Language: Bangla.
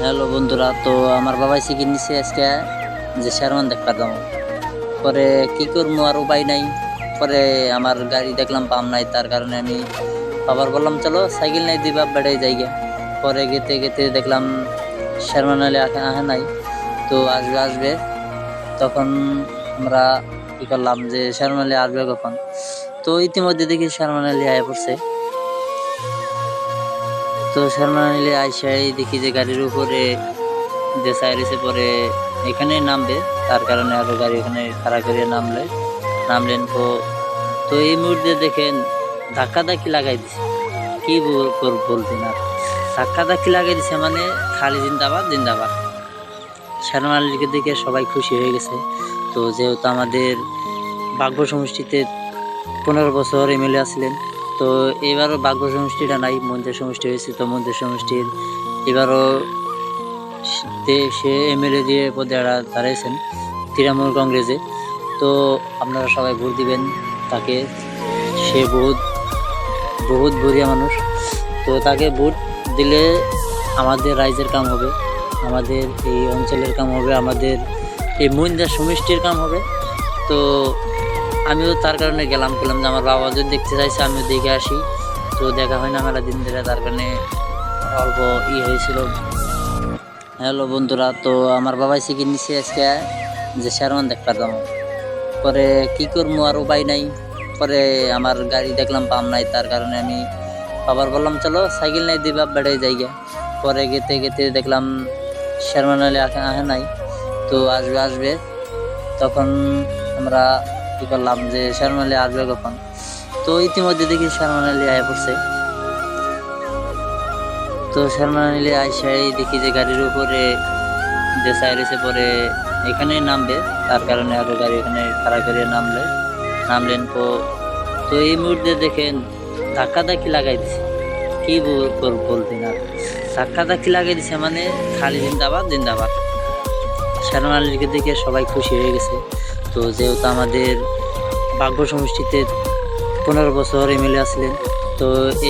হ্যালো বন্ধুরা, তো আমার বাবাই শিখে নিছে আজকে যে শেরওয়ান দেখবার যাবো। পরে কি করবো, আর উপায় নাই। পরে আমার গাড়ি দেখলাম পাম নাই, তার কারণে আমি বাবার বললাম চলো সাইকেল নাই, দুই বাপ বেড়াই যাই গিয়া। পরে গেতে গেতে দেখলাম শেরওয়ান আলী আহে নাই, তো আসবে আসবে। তখন আমরা কি করলাম যে শেরওয়ান আলী আসবে কখন, তো ইতিমধ্যে দেখি শেরওয়ান আলী আয়া পড়ছে। তো শেরওয়ান আলী আইসাই দেখি যে গাড়ির উপরে যে সাইরেসে পরে এখানে নামবে, তার কারণে আরো গাড়ি এখানে খাড়া করে নামলেন। তো তো এই মুহূর্তে দেখেন ধাক্কা ধাক্কি লাগাই দিছে। কি বলতেন আর, ধাক্কা ধাক্কি লাগাই দিছে মানে খালি জিন্দাবাদ জিন্দাবাদ। শেরওয়ান আলীকে দেখে সবাই খুশি হয়ে গেছে। তো যেহেতু আমাদের বাঘ্য সমষ্টিতে 15 বছর এমএলএ আসলেন, তো এবারও বাঘ্য সমষ্টিটা নাই, মন্দির সমষ্টি হয়েছে। তো মন্দির সমষ্টির এবারও সে এমএলএ দিয়ে পদে দাঁড়িয়েছেন তৃণমূল কংগ্রেসে। তো আপনারা সবাই ভোট দিবেন তাকে। সে বহুত বহুত বড়িয়া মানুষ। তো তাকে ভোট দিলে আমাদের রাজ্যের কাম হবে, আমাদের এই অঞ্চলের কাম হবে, আমাদের এই মন্দির সমষ্টির কাম হবে। তো আমিও তার কারণে গেলাম, বললাম যে আমার বাবা যদি দেখতে চাইছে আমিও দেখে আসি। তো দেখা হয় না মেলা দিন ধরে, তার কারণে অল্প হয়েছিল। হ্যালো বন্ধুরা, তো আমার বাবাই শিখে নিছে আজকে যে শেরওয়ান দেখবার যাবো। পরে কি করবো, আর উপায় নাই। পরে আমার গাড়ি দেখলাম পাম নাই, তার কারণে আমি বাবার বললাম চলো সাইকেল নাই, দুই বাপ বেড়াই যাই গিয়া। পরে গেতে গেতে দেখলাম শেরওয়ান আলী আহে নাই, তো আসবে আসবে। তখন আমরা কি করলাম যে শেরওয়ান আলী আসবে কখন, তো ইতিমধ্যে দেখি শেরওয়ান আলী আয়া পড়ছে। তো শেরওয়ান আলী আইসাই দেখি যে গাড়ির উপরে যে সাইরেসে পরে এখানে নামবে, তার কারণে আরো গাড়ি এখানে খাড়া করে নামলেন। তো তো এই মুহূর্তে দেখেন ধাক্কা ধাক্কি লাগাই দিছে। কি বলতেন আর, ধাক্কা ধাক্কি লাগাই দিছে মানে খালি জিন্দাবাদ জিন্দাবাদ। শেরওয়ান আলীকে দেখে সবাই খুশি হয়ে গেছে। তো যেহেতু আমাদের বাঘ্য সমষ্টিতে 15 বছর এমএলএ আসলেন, তো